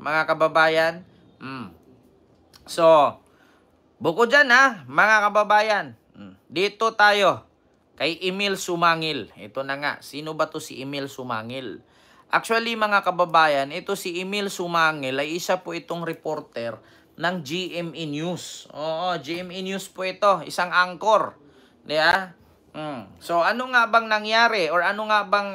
mga kababayan? So, buko dyan mga kababayan. Dito tayo kay Emil Sumangil. Ito na nga, sino ba to si Emil Sumangil? Actually mga kababayan, ito si Emil Sumangil ay isa po itong reporter ng GMA News. Oo, GMA News po ito, isang anchor. Diba? So ano nga bang nangyari or ano nga bang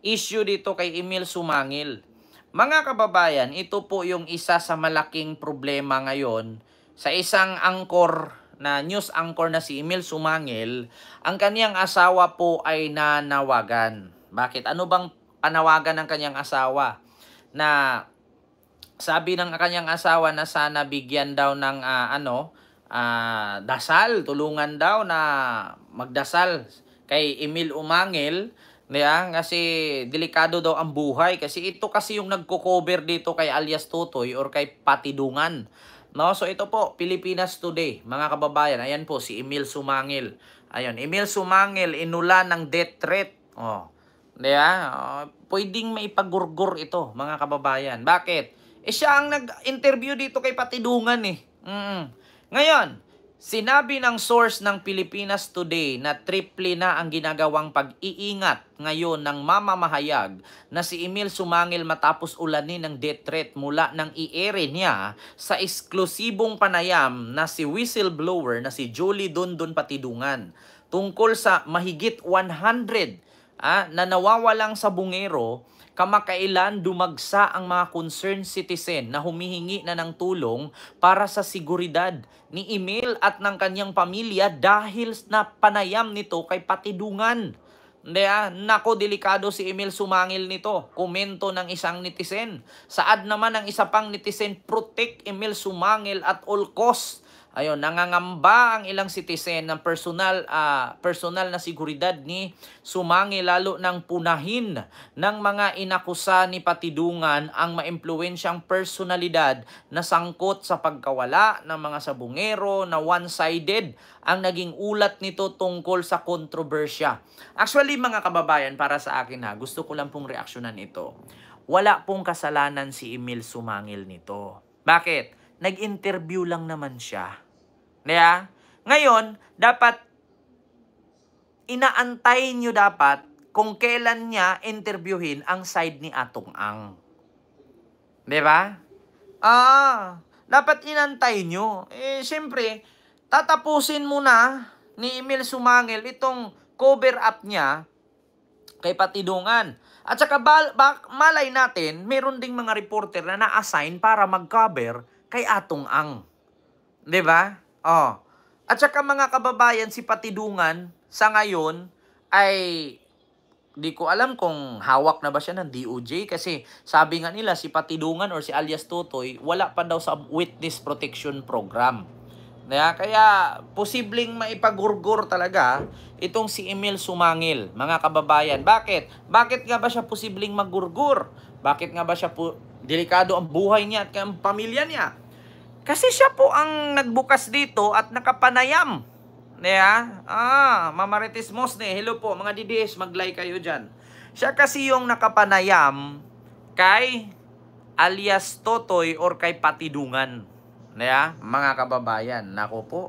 issue dito kay Emil Sumangil? Mga kababayan, ito po yung isa sa malaking problema ngayon sa isang anchor na news anchor na si Emil Sumangil. Ang kaniyang asawa po ay nanawagan. Bakit? Ano bang panawagan ng kaniyang asawa? Na sabi ng kanyang asawa na sana bigyan daw ng dasal, tulungan daw na magdasal kay Emil Sumangil. Kasi delikado daw ang buhay. Kasi ito kasi yung nagko-cover dito kay alias Totoy or kay Patidungan. No? So ito po, Pilipinas Today, mga kababayan. Ayan po, si Emil Sumangil. Ayun, Emil Sumangil, inula ng death threat. Pwedeng maipagurgur ito, mga kababayan. Bakit? Siya ang nag-interview dito kay Patidungan Ngayon, sinabi ng source ng Pilipinas Today na triple na ang ginagawang pag-iingat ngayon ng mamamahayag na si Emil Sumangil matapos ulanin ng death threat mula ng i-ere niya sa eksklusibong panayam na si whistleblower na si Julie Dondon Patidungan tungkol sa mahigit 100 na nawawalang sa bungero. Kamakailan dumagsa ang mga concerned citizen na humihingi na ng tulong para sa seguridad ni Emil at ng kanyang pamilya dahil na panayam nito kay Patidungan. Nako, delikado si Emil Sumangil nito. Komento ng isang netizen. Saad naman ng isa pang netizen, protect Emil Sumangil at all costs. Ayun, nangangamba ang ilang citizen ng personal na seguridad ni Sumangil lalo ng punahin ng mga inakusa ni Patidungan ang maimpluwensyang personalidad na sangkot sa pagkawala ng mga sabungero na one-sided ang naging ulat nito tungkol sa kontrobersya. Actually mga kababayan, para sa akin gusto ko lang pong reaksyonan ito. Wala pong kasalanan si Emil Sumangil nito. Bakit? Nag-interview lang naman siya. Ngayon, dapat inaantay nyo dapat kung kailan niya interviewin ang side ni Atong Ang. Diba? Dapat inantay nyo. Siyempre, tatapusin muna ni Emil Sumangil itong cover up niya kay Patidungan. At saka malay natin, meron ding mga reporter na na-assign para mag-cover kay Atong Ang. Diba? At saka mga kababayan, si Patidungan sa ngayon ay di ko alam kung hawak na ba siya ng DOJ kasi sabi nga nila si Patidungan or si alias Totoy wala pa daw sa witness protection program. Kaya posibleng maipagurgur talaga itong si Emil Sumangil, mga kababayan. Bakit? Bakit nga ba siya posibleng magurgur? Bakit nga ba siya delikado ang buhay niya at ang pamilya niya? Kasi siya po ang nagbukas dito at nakapanayam. Mamarites Mosne, hello po mga DDS, mag-like kayo dyan. Siya kasi yung nakapanayam kay alias Totoy or kay Patidungan. Mga kababayan, nako po,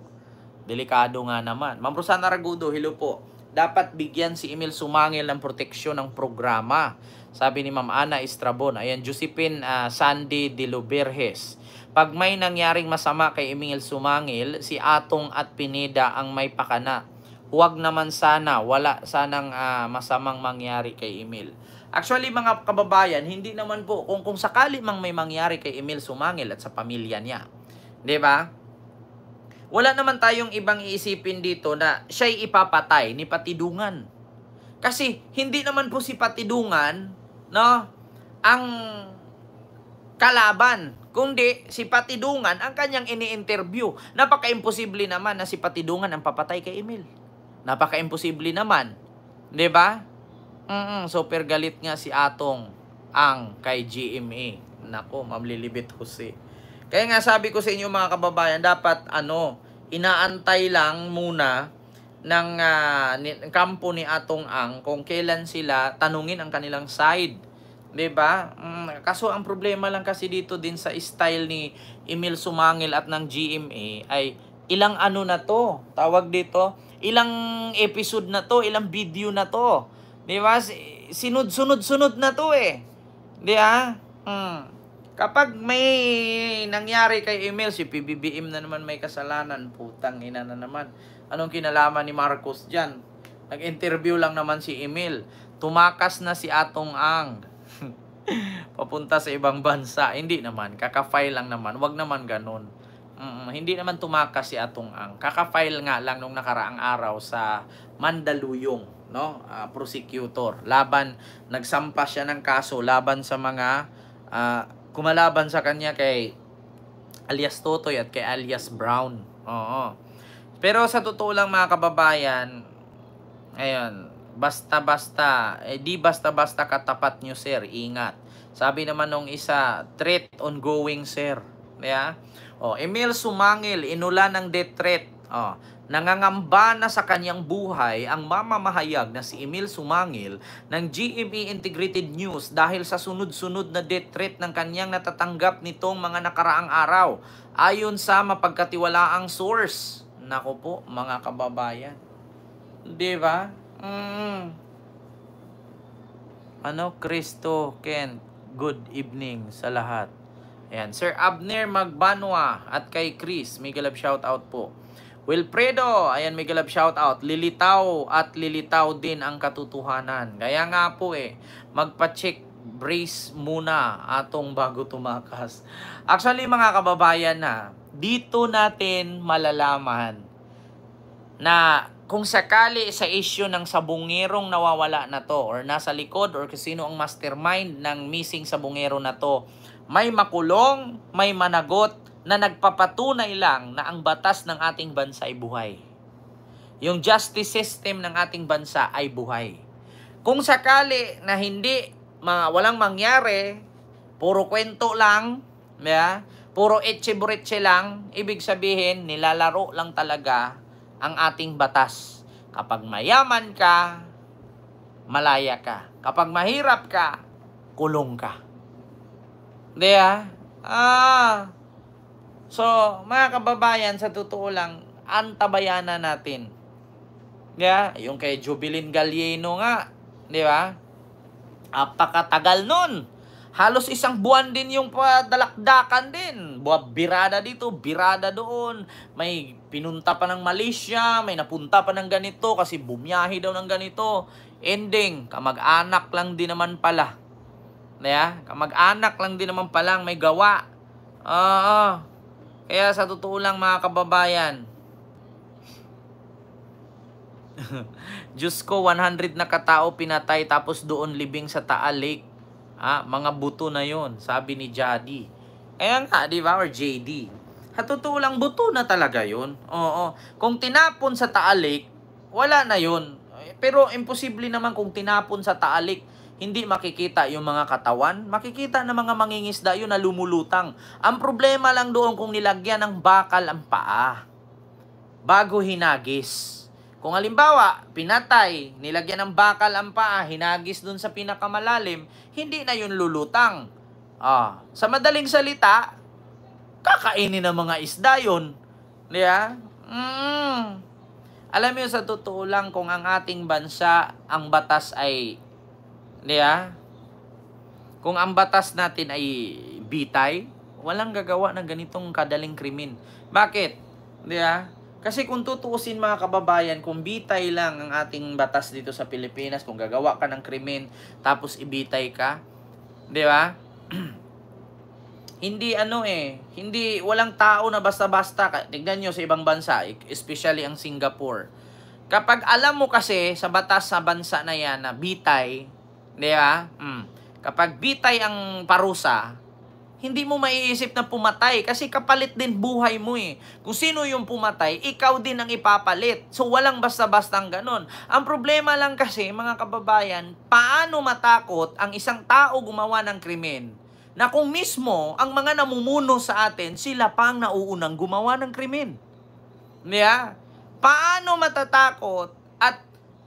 delikado nga naman. Ma'am Rosana Ragudo, hello po. Dapat bigyan si Emil Sumangil ng proteksyon ng programa. Sabi ni Ma'am Ana Estrabon. Ayan, Josephine Sandy de Luberges. Pag may nangyaring masama kay Emil Sumangil, si Atong at Pineda ang may pakana. Huwag naman sana, wala sanang masamang mangyari kay Emil. Actually mga kababayan, hindi naman po, kung sakali mang may mangyari kay Emil Sumangil at sa pamilya niya. Diba? Wala naman tayong ibang iisipin dito na siya'y ipapatay ni Patidungan. Kasi hindi naman po si Patidungan ang kalaban, kundi si Patidungan ang kanyang ini-interview. Napaka-imposible naman na si Patidungan ang papatay kay Emil. Napaka-imposible naman. Diba? Super galit nga si Atong Ang kay GMA. Nako, Ma'am Lilibet Jose. Kaya nga sabi ko sa inyo mga kababayan, dapat inaantay lang muna ng kampo ni Atong Ang kung kailan sila tanungin ang kanilang side. 'Di ba? Kaso ang problema lang kasi dito din sa style ni Emil Sumangil at ng GMA ay ilang ano na to, tawag dito, ilang episode na to, ilang video na to. 'Di ba? Sunod-sunod na to eh. 'Di ba? Kapag may nangyari kay Emil, si PBBM na naman may kasalanan, putang ina na naman. Anong kinalaman ni Marcos diyan? Nag-interview lang naman si Emil. Tumakas na si Atong Ang. Papunta sa ibang bansa. Hindi naman. Kaka-file lang naman. Wag naman ganun. Hindi naman tumakas si Atong Ang. Kaka-file nga lang nung nakaraang araw sa Mandaluyong, no? Prosecutor. Nagsampa siya ng kaso laban sa mga kumalaban sa kanya kay alias Totoy at kay alias Brown. Oo. Pero sa totoo lang mga kababayan, ayun, basta-basta, di basta-basta katapat nyo, sir. Ingat. Sabi naman nung isa, threat ongoing, sir. Yeah? Emil Sumangil, inulan ng death threat. Nangangamba na sa kanyang buhay ang mamamahayag na si Emil Sumangil ng GMA Integrated News dahil sa sunod-sunod na death threat ng kanyang natatanggap nitong mga nakaraang araw. Ayon sa mapagkatiwalaang source. Nako po, mga kababayan. Diba? Cristo, Ken, good evening sa lahat. Ayan, Sir Abner Magbanwa at kay Chris, may galab shoutout po. Wilfredo, ayan, may galab shoutout. Lilitaw at lilitaw din ang katotohanan. Kaya nga po magpa-check brace muna atong bago tumakas. Actually mga kababayan dito natin malalaman na kung sakali sa issue ng sabungerong nawawala na to or nasa likod or sino ang mastermind ng missing sabungero na to, may makulong, may managot na nagpapatunay lang na ang batas ng ating bansa ay buhay. Yung justice system ng ating bansa ay buhay. Kung sakali na walang mangyari, puro kwento lang, puro etche-buretche lang, ibig sabihin nilalaro lang talaga ang ating batas. Kapag mayaman ka, malaya ka. Kapag mahirap ka, kulong ka. So, mga kababayan, sa totoo lang, antabayanan natin. Yung kay Jubilin Galieno nga, di ba? Apakatagal nun. Halos isang buwan din yung padalakdakan din. Birada dito, birada doon. May pinunta pa ng Malaysia, may napunta pa ng ganito kasi bumiyahe daw ng ganito. Ending, kamag-anak lang din naman pala. Kamag-anak lang din naman palang may gawa. Kaya sa totoo lang mga kababayan, Diyos ko, 100 na katao pinatay tapos doon libing sa Taal Lake. Mga buto na yon, sabi ni Jadi. Kaya nga, di ba? Or JD. Sa totoo lang, buto na talaga yon. Oo. Kung tinapon sa Taal Lake, wala na yon. Pero imposible naman kung tinapon sa Taal Lake, hindi makikita yung mga katawan. Makikita ng mga mangingisda yun na lumulutang. Ang problema lang doon kung nilagyan ng bakal ang paa bago hinagis. Kung halimbawa, pinatay, nilagyan ng bakal ang paa, hinagis dun sa pinakamalalim, hindi na yun lulutang. Sa madaling salita, kakainin ng mga isda yun. Alam mo sa totoo lang, kung ang ating bansa, ang batas ay, kung ang batas natin ay bitay, walang gagawa ng ganitong kadaling krimen. Bakit? Kasi kung tutuusin mga kababayan, kung bitay lang ang ating batas dito sa Pilipinas, kung gagawa ka ng krimen, tapos ibitay ka, di ba? Hindi hindi walang tao na basta-basta. Tignan nyo sa ibang bansa, especially ang Singapore. Kapag alam mo kasi sa batas sa bansa na yan na bitay, di ba? Kapag bitay ang parusa, hindi mo maiisip na pumatay kasi kapalit din buhay mo Kung sino yung pumatay, ikaw din ang ipapalit. So walang basta-bastang ganon. Ang problema lang kasi, mga kababayan, paano matakot ang isang tao gumawa ng krimen na kung mismo ang mga namumuno sa atin, sila pang nauunang gumawa ng krimen. Paano matatakot at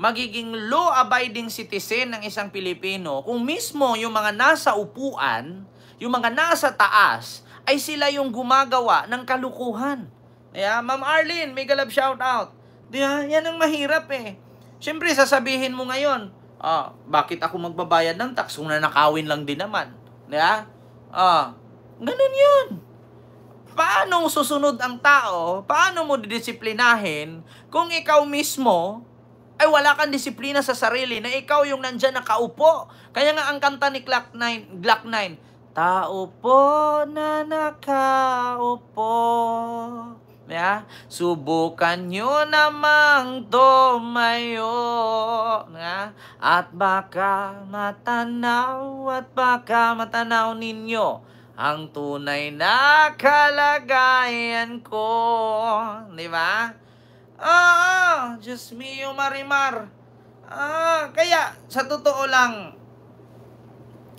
magiging law-abiding citizen ng isang Pilipino kung mismo yung mga nasa upuan, yung mga nasa taas, ay sila yung gumagawa ng kalukuhan. Yeah, Ma'am Arlene, mega love shout out. Diba? Yan ang mahirap eh. Siyempre, sasabihin mo ngayon, bakit ako magbabayad ng tax kung nanakawin lang din naman? Diba? Ganun yun. Paano susunod ang tao? Paano mo didisiplinahin kung ikaw mismo ay wala kang disiplina sa sarili na ikaw yung nandyan nakaupo? Kaya nga ang kanta ni Glock 9, tao po na nakaupo. Yeah? Subukan nyo namang tumayo. Yeah? At baka matanaw ninyo ang tunay na kalagayan ko. Di ba? Diyos mio Marimar. Kaya, sa totoo lang,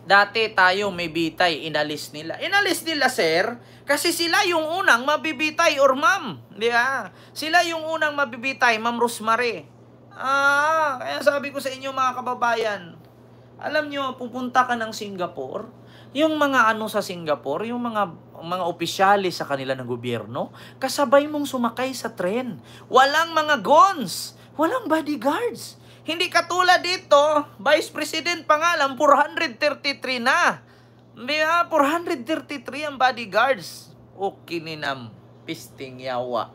dati tayo may bitay, inalis nila. Inalis nila, sir, kasi sila yung unang mabibitay, or ma'am. Di ba? Sila yung unang mabibitay, Ma'am Rosemary. Kaya sabi ko sa inyo mga kababayan, alam nyo, pupunta ka ng Singapore, yung mga sa Singapore, yung mga opisyalis sa kanila ng gobyerno, kasabay mong sumakay sa tren. Walang mga guns, walang bodyguards. Hindi katulad dito, Vice President pa nga lang, 433 na. Di ba? 433 ang bodyguards. O kininam, pisting yawa.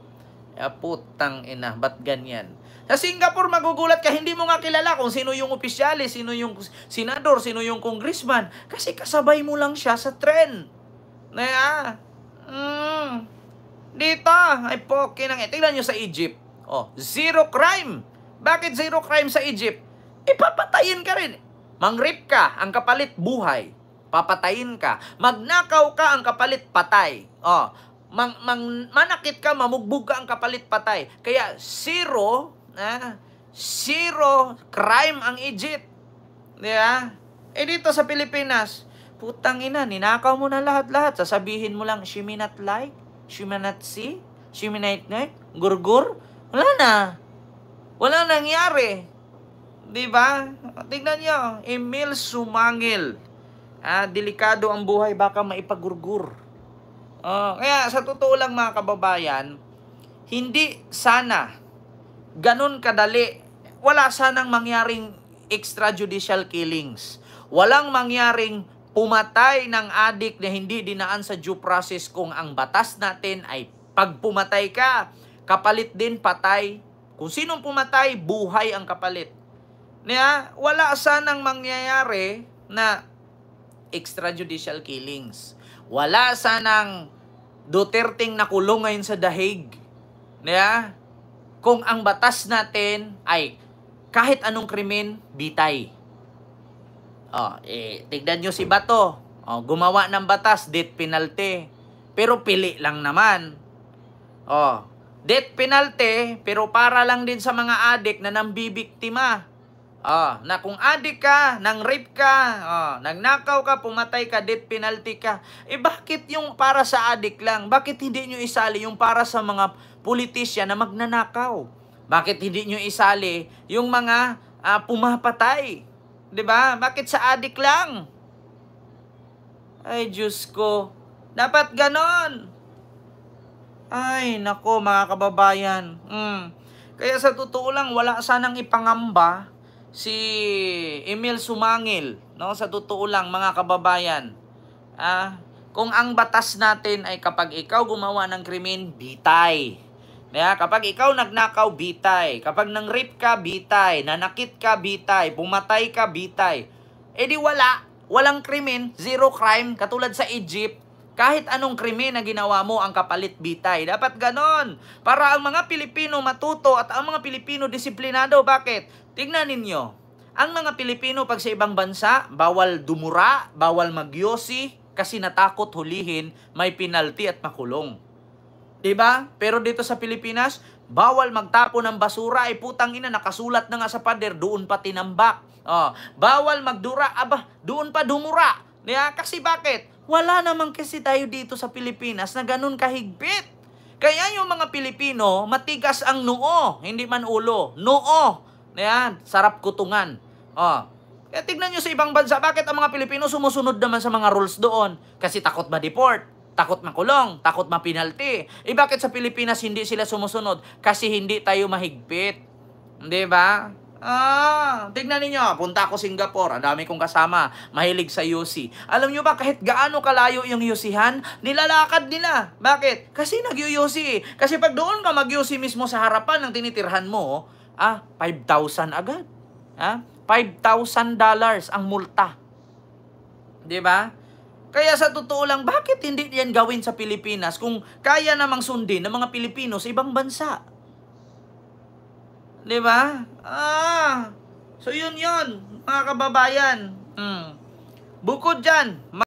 Putang ina, ba't ganyan? Sa Singapore, magugulat ka, hindi mo nga kilala kung sino yung opisyalis, sino yung senador, sino yung congressman. Kasi kasabay mo lang siya sa tren. Dito, ay pokinang. Tingnan nyo sa Egypt. Zero crime. Bakit zero crime sa Egypt? Papatayin ka rin. Mangrip ka, ang kapalit buhay. Papatayin ka. Magnakaw ka, ang kapalit patay. Manakit ka, mamugbog ka, ang kapalit patay. Kaya zero crime ang Egypt. Diba? Dito sa Pilipinas, putang ina, ninakaw mo na lahat-lahat. Sasabihin mo lang, she may not like, she may not see, she may not like, gurgur. Wala na. Wala nangyari. Diba? Tignan nyo, Emil Sumangil. Delikado ang buhay, baka maipagurgur. Kaya sa totoo lang mga kababayan, hindi sana ganun kadali. Wala sanang mangyaring extrajudicial killings. Walang mangyaring pumatay ng adik na hindi dinaan sa due process kung ang batas natin ay pag pumatay ka, kapalit din patay. Kung sinong pumatay, buhay ang kapalit. Wala sanang mangyayari na extrajudicial killings. Wala sanang Duterteng nakulong ngayon sa The Hague. Kung ang batas natin ay kahit anong krimen, bitay. Tignan nyo si Bato. Gumawa ng batas, death penalty. Pero pili lang naman. Death penalty, pero para lang din sa mga adik na nambibiktima. Na kung adik ka, nang rape ka, nagnakaw ka, pumatay ka, death penalty ka. Bakit yung para sa adik lang? Bakit hindi nyo isali yung para sa mga politisyan na magnanakaw? Bakit hindi nyo isali yung mga pumapatay? Diba? Bakit sa adik lang? Ay, Diyos ko. Dapat ganon. Ay, nako mga kababayan. Kaya sa totoo lang, wala sanang ipangamba si Emil Sumangil. Sa totoo lang mga kababayan. Kung ang batas natin ay kapag ikaw gumawa ng krimen, bitay. Kapag ikaw nagnakaw, bitay. Kapag nang-rape ka, bitay. Nanakit ka, bitay. Pumatay ka, bitay. Di walang krimen, zero crime, katulad sa Egypt. Kahit anong krimen na ginawa mo, ang kapalit bitay. Dapat ganon. Para ang mga Pilipino matuto at ang mga Pilipino disiplinado. Bakit? Tignan ninyo. Ang mga Pilipino pag sa ibang bansa, bawal dumura, bawal magyosi, kasi natakot hulihin, may penalty at makulong. Diba? Pero dito sa Pilipinas, bawal magtapo ng basura, ay putang ina, nakasulat na nga sa pader, doon pa tinambak. Bawal magdura, doon pa dumura. Kasi bakit? Wala naman kasi tayo dito sa Pilipinas na ganun kahigpit. Kaya yung mga Pilipino, matigas ang noo, hindi man ulo. Noo. Yan, sarap kutungan. Oh. Kaya tignan nyo sa ibang bansa, bakit ang mga Pilipino sumusunod naman sa mga rules doon? Kasi takot ma-deport, takot makulong, takot mapinalti. Bakit sa Pilipinas hindi sila sumusunod? Kasi hindi tayo mahigpit. Di ba? Tignan niyo, punta ako Singapore, ang dami kong kasama, mahilig sa UC. Alam niyo ba, kahit gaano kalayo yung UC-han, nilalakad nila. Bakit? Kasi nag-UC. Kasi pag doon ka mag-UC mismo sa harapan ng tinitirhan mo, 5,000 agad. $5,000 ang multa. 'Di ba? Kaya sa totoo lang, bakit hindi yan gawin sa Pilipinas kung kaya namang sundin ng mga Pilipino sa ibang bansa? 'Di ba? So yun, mga kababayan. Bukod diyan,